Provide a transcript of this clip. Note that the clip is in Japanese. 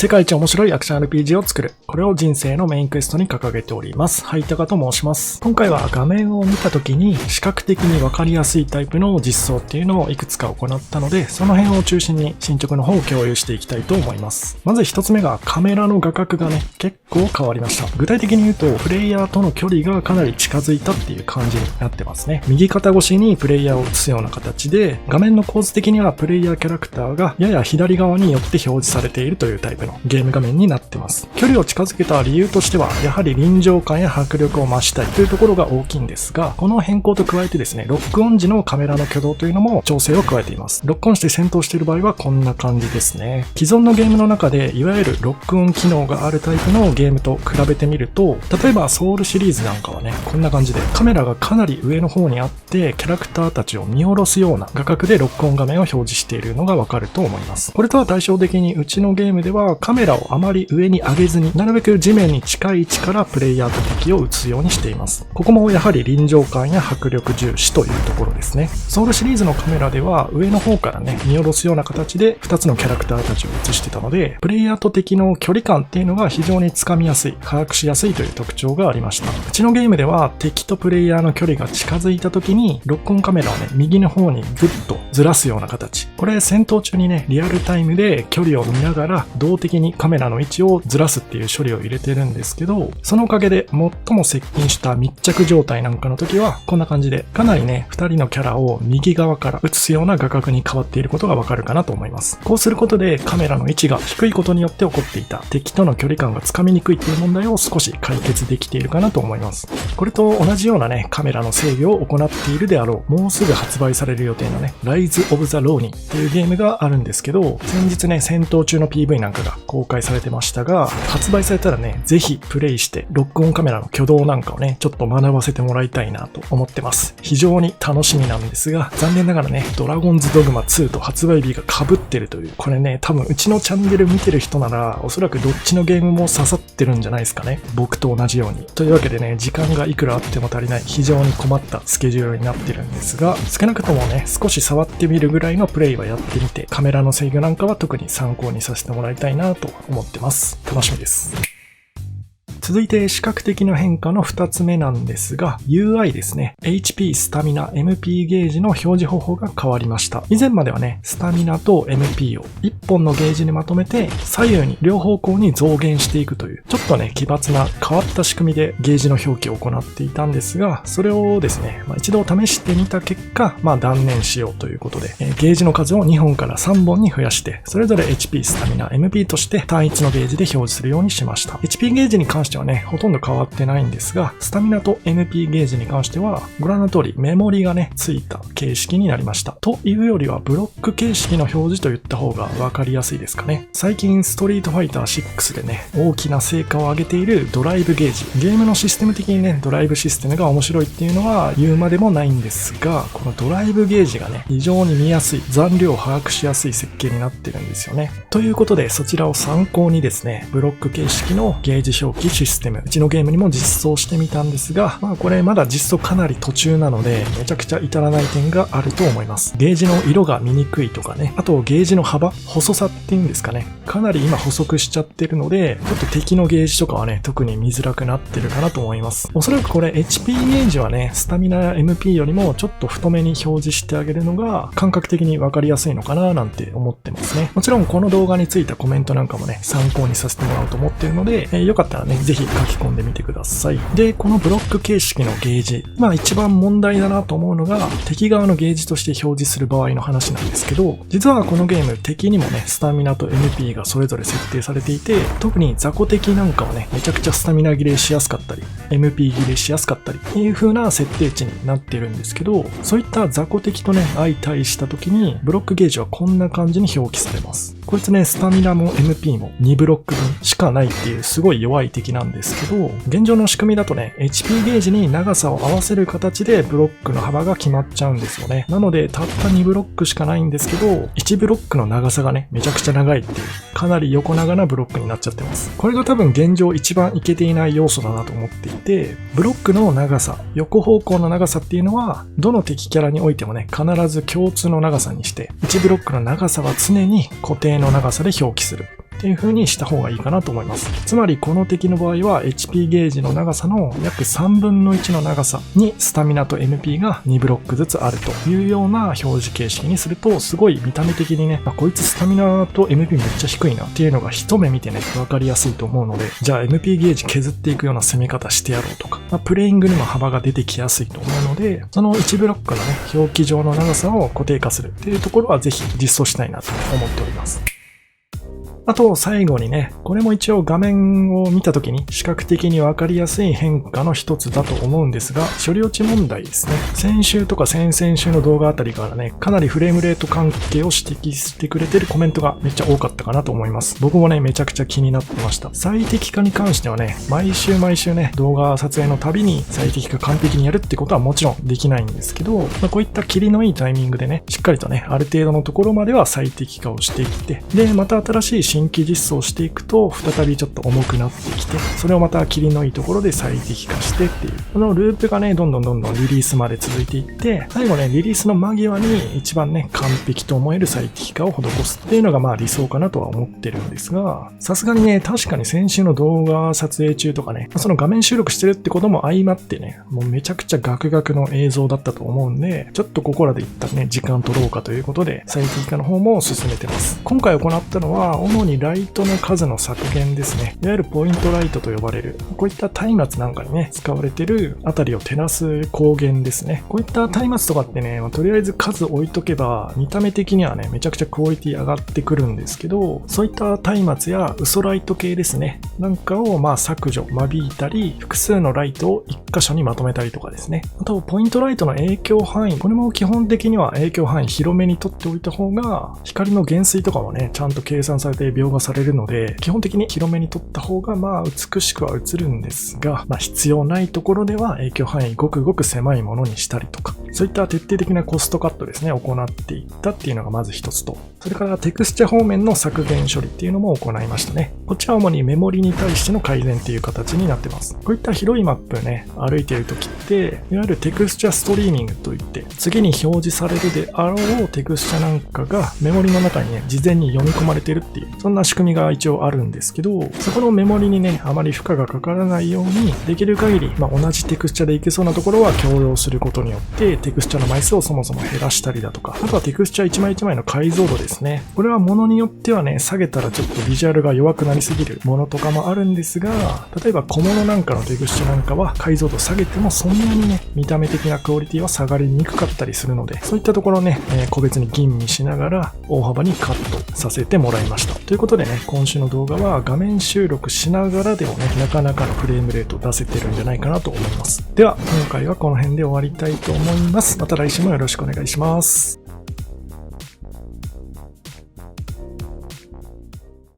世界一面白いアクション RPG を作る。これを人生のメインクエストに掲げております。はい、タカと申します。今回は画面を見た時に視覚的にわかりやすいタイプの実装っていうのをいくつか行ったので、その辺を中心に進捗の方を共有していきたいと思います。まず一つ目がカメラの画角がね、結構変わりました。具体的に言うと、プレイヤーとの距離がかなり近づいたっていう感じになってますね。右肩越しにプレイヤーを映すような形で、画面の構図的にはプレイヤーキャラクターがやや左側によって表示されているというタイプのゲーム画面になってます。距離を近づけた理由としては、やはり臨場感や迫力を増したいというところが大きいんですが、この変更と加えてですね、ロックオン時のカメラの挙動というのも調整を加えています。ロックオンして戦闘している場合はこんな感じですね。既存のゲームの中で、いわゆるロックオン機能があるタイプのゲームと比べてみると、例えばソウルシリーズなんかはね、こんな感じでカメラがかなり上の方にあって、キャラクターたちを見下ろすような画角でロックオン画面を表示しているのがわかると思います。これとは対照的にうちのゲームではカメラをあまり上に上げずに、なるべく地面に近い位置からプレイヤーと敵を撃つようにしています。ここもやはり臨場感や迫力重視というところですね。ソウルシリーズのカメラでは上の方からね、見下ろすような形で2つのキャラクターたちを映してたので、プレイヤーと敵の距離感っていうのが非常につかみやすい、把握しやすいという特徴がありました。うちのゲームでは敵とプレイヤーの距離が近づいた時に、ロックオンカメラをね、右の方にグッとずらすような形。これ戦闘中にね、リアルタイムで距離を見ながら動的にカメラの位置をずらすっていう処理を入れてるんですけど、そのおかげで最も接近した密着状態なんかの時はこんな感じで、かなりね、2人のキャラを右側から映すような画角に変わっていることがわかるかなと思います。こうすることでカメラの位置が低いことによって起こっていた敵との距離感がつかみにくいっていう問題を少し解決できているかなと思います。これと同じようなね、カメラの制御を行っているであろう、もうすぐ発売される予定のね、Rise of the Ronin っていうゲームがあるんですけど、先日ね、戦闘中の PV なんかが公開されてましたが、発売されたらね、ぜひプレイしてロックオンカメラの挙動なんかをね、ちょっと学ばせてもらいたいなと思ってます。非常に楽しみなんですが、残念ながらね、ドラゴンズドグマ2と発売日が被ってるという、これね、多分うちのチャンネル見てる人なら、おそらくどっちのゲームも刺さってるんじゃないですかね。僕と同じように。というわけでね、時間がいくらあっても足りない、非常に困ったスケジュールになってるんですが、少なくともね、少し触ってみるぐらいのプレイはやってみて、カメラの制御なんかは特に参考にさせてもらいたいなと思ってます。楽しみです。続いて視覚的な変化の2つ目なんですが、UI ですね。HP、スタミナ、MP ゲージの表示方法が変わりました。以前まではね、スタミナと MP を1本のゲージにまとめて左右に両方向に増減していくという、ちょっとね、奇抜な変わった仕組みでゲージの表記を行っていたんですが、それをですね、一度試してみた結果、断念しようということで、ゲージの数を2本から3本に増やして、それぞれ HP、スタミナ、MP として単一のゲージで表示するようにしました。HP ゲージに関してはね、ほとんど変わってないんですが、スタミナと MP ゲージに関しては、ご覧の通りメモリがね、ついた形式になりました。というよりは、ブロック形式の表示と言った方がわかりやすいですかね。最近、ストリートファイター6でね、大きな成果を上げているドライブゲージ。ゲームのシステム的にね、ドライブシステムが面白いっていうのは言うまでもないんですが、このドライブゲージがね、非常に見やすい、残量を把握しやすい設計になってるんですよね。ということで、そちらを参考にですね、ブロック形式のゲージ表記システム、うちのゲームにも実装してみたんですが、これまだ実装かなり途中なので、めちゃくちゃ至らない点があると思います。ゲージの色が見にくいとかね、あとゲージの幅、細さっていうんですかね、かなり今細くしちゃってるので、ちょっと敵のゲージとかはね、特に見づらくなってるかなと思います。おそらくこれ HP ゲージはね、スタミナや MP よりもちょっと太めに表示してあげるのが感覚的にわかりやすいのかななんて思ってますね。もちろんこの動画についたコメントなんかもね、参考にさせてもらおうと思ってるので、よかったらね、ぜひ書き込んでみてください。で、このブロック形式のゲージ、一番問題だなと思うのが、敵側のゲージとして表示する場合の話なんですけど、実はこのゲーム、敵にもね、スタミナと MP がそれぞれ設定されていて、特に雑魚敵なんかはね、めちゃくちゃスタミナ切れしやすかったり、MP 切れしやすかったり、っていう風な設定値になってるんですけど、そういった雑魚敵とね、相対した時に、ブロックゲージはこんな感じに表記されます。こいつね、スタミナも MP も2ブロック分しかないっていうすごい弱い敵なんですけど、現状の仕組みだとね、HP ゲージに長さを合わせる形でブロックの幅が決まっちゃうんですよね。なので、たった2ブロックしかないんですけど、1ブロックの長さがね、めちゃくちゃ長いっていう、かなり横長なブロックになっちゃってます。これが多分現状一番いけていない要素だなと思っていて、ブロックの長さ、横方向の長さっていうのは、どの敵キャラにおいてもね、必ず共通の長さにして、1ブロックの長さは常に固定の長さで表記する。っていう風にした方がいいかなと思います。つまりこの敵の場合は HP ゲージの長さの約3分の1の長さにスタミナと MP が2ブロックずつあるというような表示形式にすると、すごい見た目的にね、こいつスタミナと MP めっちゃ低いなっていうのが一目見てね、わかりやすいと思うので、じゃあ MP ゲージ削っていくような攻め方してやろうとか、プレイングにも幅が出てきやすいと思うので、その1ブロックのね、表記上の長さを固定化するっていうところはぜひ実装したいなと思っております。あと最後にね、これも一応画面を見た時に視覚的に分かりやすい変化の一つだと思うんですが、処理落ち問題ですね。先週とか先々週の動画あたりからね、かなりフレームレート関係を指摘してくれてるコメントがめっちゃ多かったかなと思います。僕もね、めちゃくちゃ気になってました。最適化に関してはね、毎週ね、動画撮影のたびに最適化完璧にやるってことはもちろんできないんですけど、こういった切りのいいタイミングでね、しっかりとね、ある程度のところまでは最適化をしていって、で、また新しい新規実装をしていくと再びちょっと重くなってきて、それをまた切りのいいところで最適化してっていう、このループがね、どんどんリリースまで続いていって、最後ね、リリースの間際に一番ね、完璧と思える最適化を施すっていうのがまあ理想かなとは思ってるんですが、さすがにね、確かに先週の動画撮影中とかね、その画面収録してるってことも相まってね、もうめちゃくちゃガクガクの映像だったと思うんで、ちょっとここらで一旦ね、時間取ろうかということで、最適化の方も進めてます。今回行ったのは、主にライトの数の削減ですね。いわゆるポイントライトと呼ばれる、こういった松明なんかにね、使われてるあたりを照らす光源ですね。こういった松明とかってね、とりあえず数置いとけば、見た目的にはね、めちゃくちゃクオリティ上がってくるんですけど、そういった松明や嘘ライト系ですね。なんかを削除、間引いたり、複数のライトを一箇所にまとめたりとかですね。あと、ポイントライトの影響範囲。これも基本的には影響範囲広めに取っておいた方が、光の減衰とかもね、ちゃんと計算されて描画されるので、基本的に広めに取った方が美しくは映るんですが、必要ないところでは影響範囲ごくごく狭いものにしたりとか、そういった徹底的なコストカットですね、行っていったっていうのがまず一つと、それからテクスチャ方面の削減処理っていうのも行いましたね。こっちは主にメモリに対しての改善っていう形になってます。こういった広いマップね、歩いているときって、いわゆるテクスチャストリーミングといって、次に表示されるであろうテクスチャなんかがメモリの中にね、事前に読み込まれてるっていう、そんな仕組みが一応あるんですけど、そこのメモリにね、あまり負荷がかからないように、できる限り、同じテクスチャでいけそうなところは共用することによって、テクスチャの枚数をそもそも減らしたりだとか、あとはテクスチャ一枚一枚の解像度ですね。これは物によってはね、下げたらちょっとビジュアルが弱くなりすぎるものとかもあるんですが、例えば小物なんかのテクスチャなんかは解像度下げてもそんなにね、見た目的なクオリティは下がりにくかったりするので、そういったところね、個別に吟味しながら大幅にカットさせてもらいました。ということでね、今週の動画は画面収録しながらでもね、なかなかのフレームレート出せてるんじゃないかなと思います。では、今回はこの辺で終わりたいと思います。また来週もよろしくお願いします。